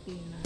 Filipina.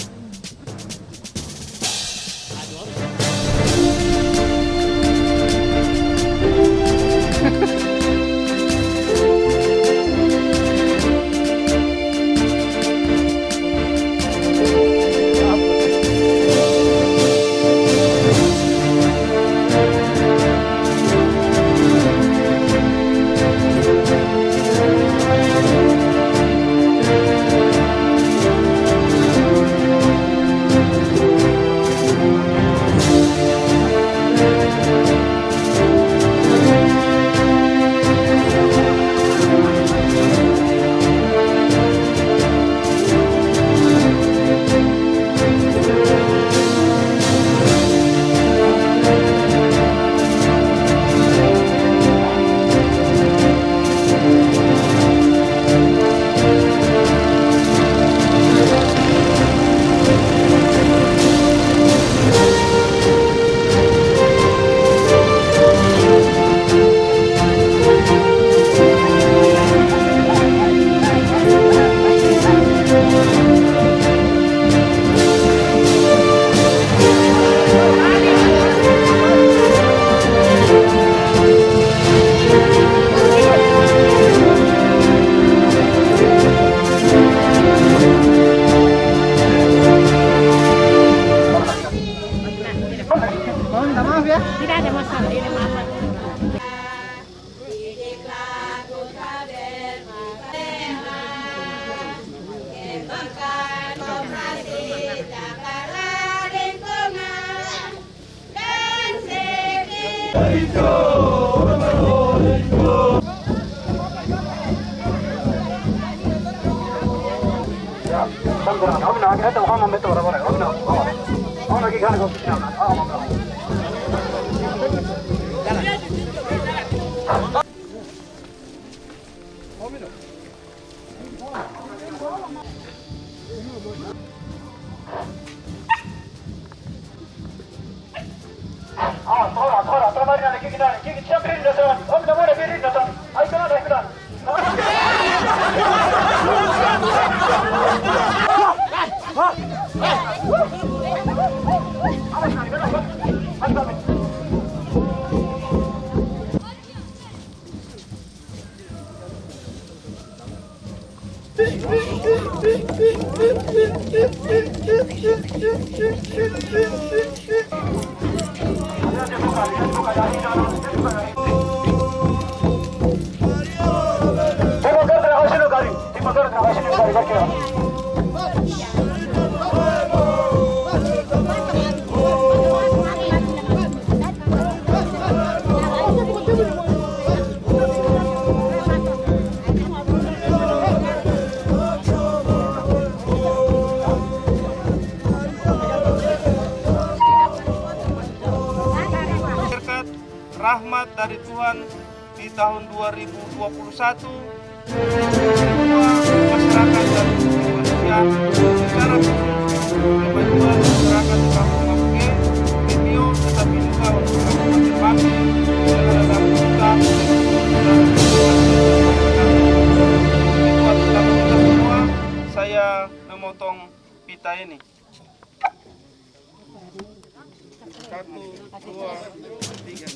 Tidak ada masalah, ini maaf. Rahmat dari Tuhan di tahun 2021, semua masyarakat dan manusia secara khusus kemajuan masyarakat di Kampung Mabuge, Video, tetapi juga untuk Kabupaten Bangli, dalam kita buat kita semua, saya memotong pita ini. 1, 2, 3.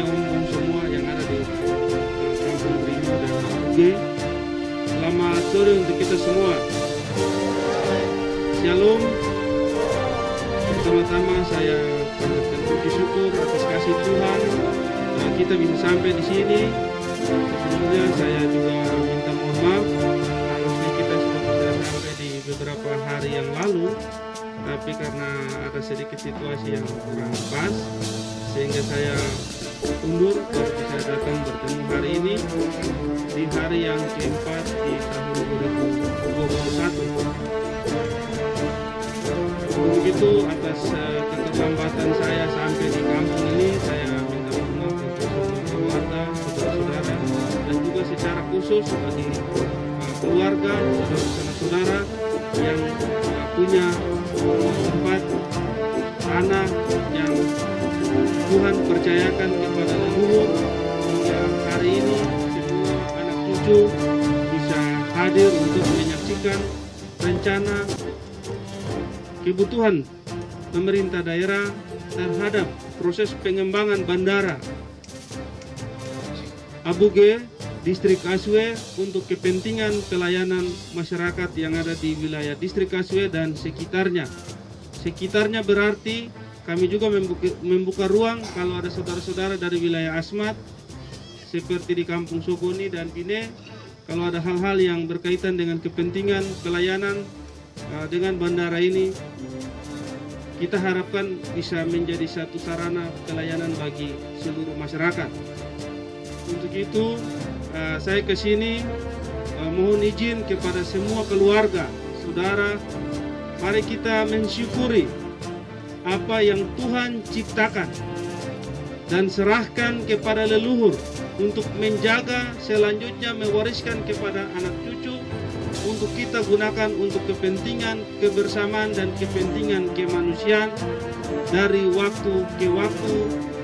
om-om semua yang ada di Kampung Brimo dan AUG. Selamat sore untuk kita semua. Shalom. Pertama-tama saya panjatkan puji syukur atas kasih Tuhan. Kita bisa sampai di sini. Sebelumnya saya juga minta mohon maaf. Harusnya kita sudah bisa sampai di beberapa hari yang lalu, tapi karena ada sedikit situasi yang kurang pas, sehingga saya undur baru bisa datang bertemu hari ini di hari yang keempat di tahun 2021. Untuk itu atas keterlambatan saya sampai di kampung ini, saya minta maaf untuk semua keluarga, saudara-saudara, dan juga secara khusus bagi keluarga, saudara-saudara yang punya tempat tanah yang Tuhan percayakan kepada leluhur, hingga hari ini semua anak cucu bisa hadir untuk menyaksikan rencana kebutuhan pemerintah daerah terhadap proses pengembangan bandara AUG Distrik Kaswe untuk kepentingan pelayanan masyarakat yang ada di wilayah Distrik Kaswe dan sekitarnya. Sekitarnya berarti kami juga membuka ruang kalau ada saudara-saudara dari wilayah Asmat seperti di Kampung Sogoni dan Pine, kalau ada hal-hal yang berkaitan dengan kepentingan pelayanan dengan bandara ini, kita harapkan bisa menjadi satu sarana pelayanan bagi seluruh masyarakat. Untuk itu saya ke sini mohon izin kepada semua keluarga, saudara, mari kita mensyukuri apa yang Tuhan ciptakan dan serahkan kepada leluhur untuk menjaga, selanjutnya mewariskan kepada anak cucu untuk kita gunakan untuk kepentingan kebersamaan dan kepentingan kemanusiaan dari waktu ke waktu.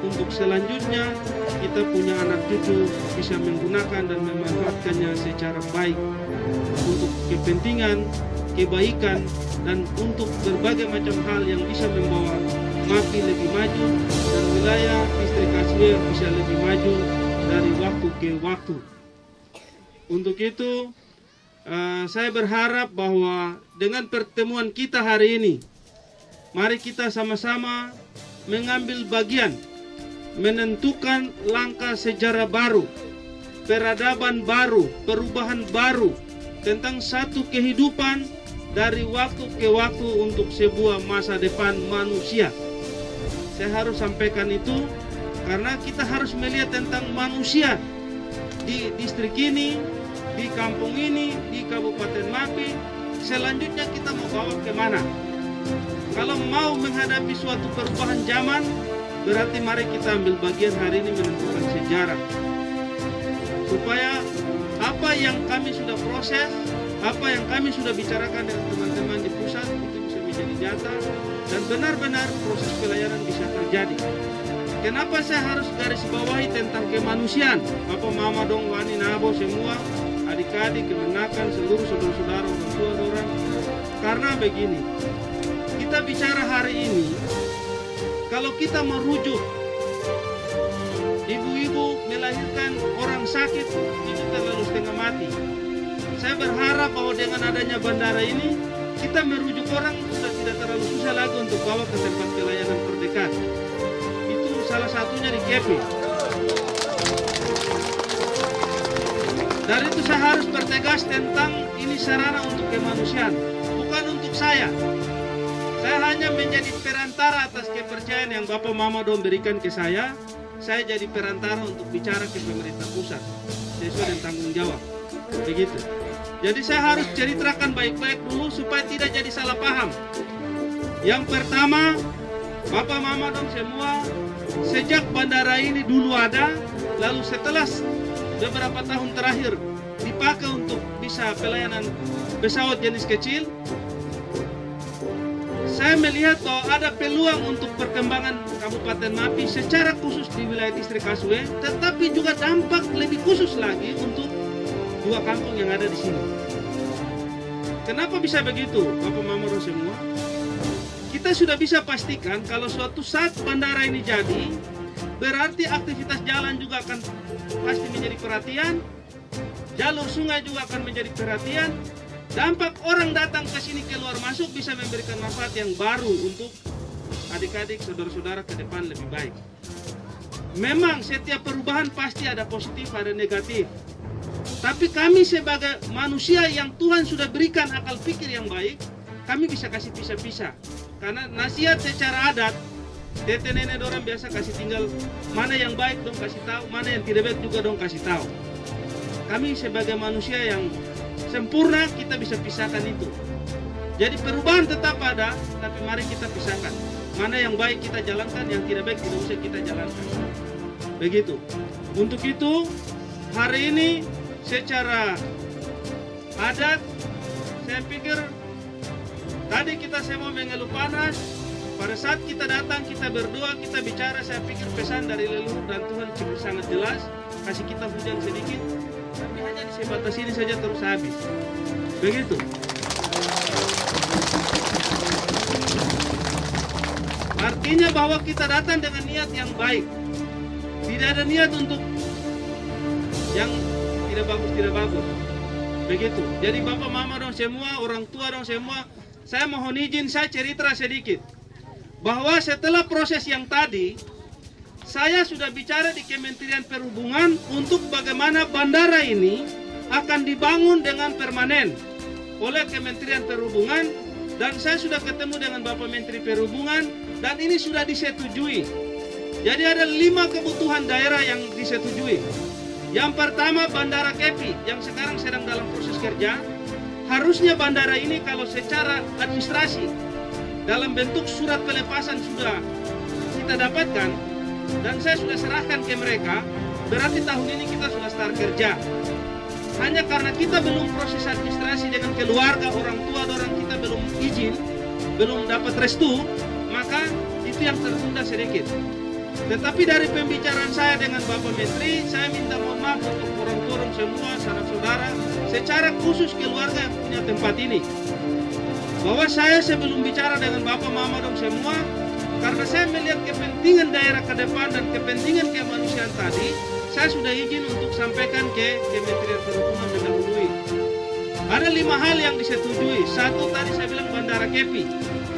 Untuk selanjutnya kita punya anak cucu bisa menggunakan dan memanfaatkannya secara baik untuk kepentingan, kebaikan, dan untuk berbagai macam hal yang bisa membawa MAPI lebih maju dan wilayah Distrik Kaswe bisa lebih maju dari waktu ke waktu. Untuk itu saya berharap bahwa dengan pertemuan kita hari ini, mari kita sama-sama mengambil bagian menentukan langkah sejarah baru, peradaban baru, perubahan baru tentang satu kehidupan dari waktu ke waktu untuk sebuah masa depan manusia. Saya harus sampaikan itu karena kita harus melihat tentang manusia di distrik ini, di kampung ini, di Kabupaten MAPI. Selanjutnya kita mau bawa kemana? Kalau mau menghadapi suatu perubahan zaman, berarti mari kita ambil bagian hari ini menentukan sejarah. Supaya apa yang kami sudah proses, apa yang kami sudah bicarakan dengan teman-teman di pusat itu bisa menjadi nyata dan benar-benar proses pelayanan bisa terjadi. Kenapa saya harus garis bawahi tentang kemanusiaan? Papa, mama, dong, wani, nabo, semua, adik-adik, kemenakan, seluruh saudara-saudara, orang tua, orang. Karena begini, kita bicara hari ini, kalau kita merujuk ibu-ibu melahirkan orang sakit, itu terlalu setengah mati. Saya berharap bahwa dengan adanya bandara ini, kita merujuk orang sudah tidak terlalu susah lagi untuk bawa ke tempat pelayanan terdekat. Itu salah satunya di KP. Dari itu saya harus bertegas tentang ini sarana untuk kemanusiaan, bukan untuk saya. Saya hanya menjadi perantara atas kepercayaan yang Bapak Mama Dom berikan ke saya. Saya jadi perantara untuk bicara ke pemerintah pusat sesuai dengan tanggung jawab. Begitu. Jadi saya harus ceritakan baik-baik dulu supaya tidak jadi salah paham. Yang pertama, Bapak Mama Dom semua, sejak bandara ini dulu ada, lalu setelah beberapa tahun terakhir dipakai untuk bisa pelayanan pesawat jenis kecil, saya melihat bahwa ada peluang untuk perkembangan Kabupaten MAPI secara khusus di wilayah Distrik Kaswe, tetapi juga dampak lebih khusus lagi untuk dua kampung yang ada di sini. Kenapa bisa begitu, Bapak Mamoro semua? Kita sudah bisa pastikan kalau suatu saat bandara ini jadi, berarti aktivitas jalan juga akan pasti menjadi perhatian, jalur sungai juga akan menjadi perhatian, dampak orang datang ke sini keluar masuk bisa memberikan manfaat yang baru untuk adik-adik, saudara-saudara ke depan lebih baik. Memang setiap perubahan pasti ada positif, ada negatif. Tapi kami sebagai manusia yang Tuhan sudah berikan akal pikir yang baik, kami bisa kasih pisah-pisah. Karena nasihat secara adat, tete nenek dorang biasa kasih tinggal mana yang baik dong kasih tahu, mana yang tidak baik juga dong kasih tahu. Kami sebagai manusia yang sempurna kita bisa pisahkan itu. Jadi perubahan tetap ada, tapi mari kita pisahkan. Mana yang baik kita jalankan, yang tidak baik tidak usah kita jalankan. Begitu. Untuk itu, hari ini secara adat, saya pikir tadi kita semua mengeluh panas. Pada saat kita datang, kita berdoa, kita bicara, saya pikir pesan dari leluhur dan Tuhan cukup sangat jelas. Kasih kita hujan sedikit, tapi hanya di sebatas ini saja terus habis. Begitu. Artinya bahwa kita datang dengan niat yang baik. Tidak ada niat untuk yang tidak bagus. Begitu. Jadi bapak mama dong semua, orang tua dong semua, saya mohon izin saya cerita sedikit. Bahwa setelah proses yang tadi, saya sudah bicara di Kementerian Perhubungan untuk bagaimana bandara ini akan dibangun dengan permanen oleh Kementerian Perhubungan, dan saya sudah ketemu dengan Bapak Menteri Perhubungan dan ini sudah disetujui. Jadi ada 5 kebutuhan daerah yang disetujui. Yang pertama bandara Kepi yang sekarang sedang dalam proses kerja. Harusnya bandara ini kalau secara administrasi dalam bentuk surat pelepasan sudah kita dapatkan dan saya sudah serahkan ke mereka, berarti tahun ini kita sudah start kerja. Hanya karena kita belum proses administrasi dengan keluarga, orang tua, orang kita belum izin, belum dapat restu, maka itu yang tertunda sedikit. Tetapi dari pembicaraan saya dengan Bapak Menteri, saya minta mohon maaf untuk orang tua semua, sanak saudara, secara khusus keluarga yang punya tempat ini. Bahwa saya sebelum bicara dengan Bapak Mama dong semua, karena saya melihat kepentingan daerah ke depan dan kepentingan kemanusiaan tadi, saya sudah izin untuk sampaikan ke Kementerian Perhubungan mendahului. Ada 5 hal yang disetujui. Satu tadi saya bilang bandara Kepi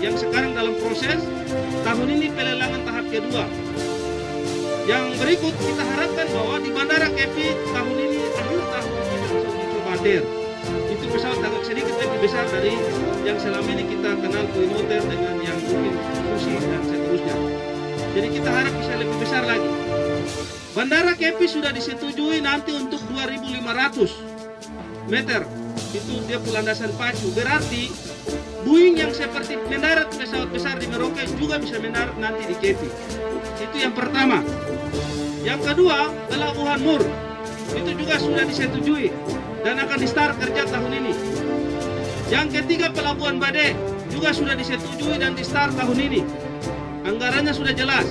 yang sekarang dalam proses, tahun ini pelelangan tahap kedua. Yang berikut kita harapkan bahwa di bandara Kepi tahun ini, akhir tahun ini bisa uji coba ATR. Itu pesawat agak sedikit lebih besar dari yang selama ini kita kenal Twin Otter dengan yang mungkin Susi dan seterusnya. Jadi kita harap bisa lebih besar lagi. Bandara Kepi sudah disetujui nanti untuk 2.500 meter. Itu dia landasan pacu. Berarti Boeing yang seperti mendarat pesawat besar di Merauke juga bisa mendarat nanti di Kepi. Itu yang pertama. Yang kedua, Pelabuhan Mur. Itu juga sudah disetujui dan akan di-start kerja tahun ini. Yang ketiga, Pelabuhan Bade juga sudah disetujui dan di-start tahun ini. Anggarannya sudah jelas.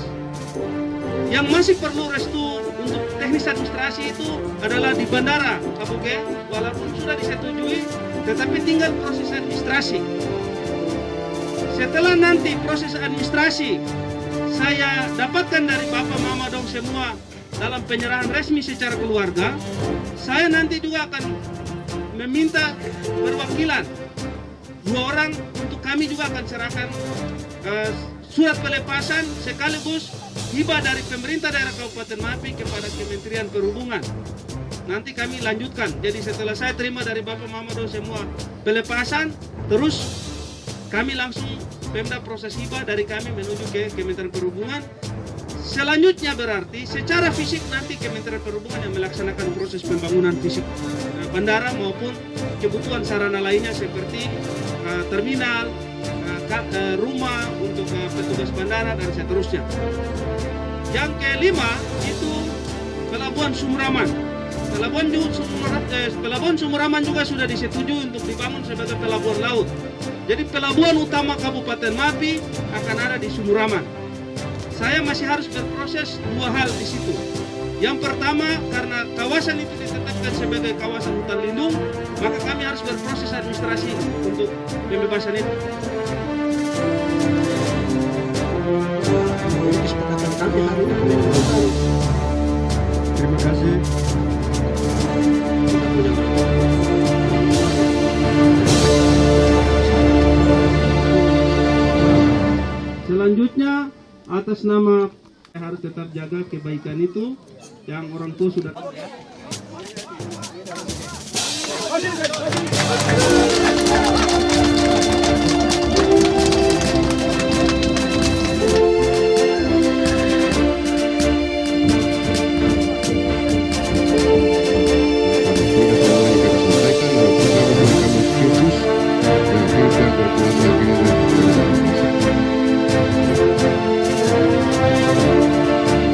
Yang masih perlu restu untuk teknis administrasi itu adalah di bandara Kabuke, walaupun sudah disetujui, tetapi tinggal proses administrasi. Setelah nanti proses administrasi saya dapatkan dari Bapak Mama dong semua dalam penyerahan resmi secara keluarga, saya nanti juga akan meminta perwakilan 2 orang untuk kami juga akan serahkan surat pelepasan sekaligus hibah dari pemerintah daerah Kabupaten Mapi kepada Kementerian Perhubungan. Nanti kami lanjutkan. Jadi setelah saya terima dari Bapak Mama dong semua pelepasan, terus kami langsung Pemda proses hibah dari kami menuju ke Kementerian Perhubungan. Selanjutnya berarti secara fisik nanti Kementerian Perhubungan yang melaksanakan proses pembangunan fisik bandara maupun kebutuhan sarana lainnya seperti terminal, rumah untuk petugas bandara dan seterusnya. Yang kelima itu Pelabuhan Sumuraman. Pelabuhan Sumuraman juga sudah disetujui untuk dibangun sebagai pelabuhan laut. Jadi pelabuhan utama Kabupaten Mapi akan ada di Sumuraman. Saya masih harus berproses 2 hal di situ. Yang pertama, karena kawasan itu ditetapkan sebagai kawasan hutan lindung, maka kami harus berproses administrasi untuk pembebasan itu. ini kesepakatan kami hari ini kami lakukan. Terima kasih. Selanjutnya, atas nama harus tetap jaga kebaikan itu yang orang tua sudah.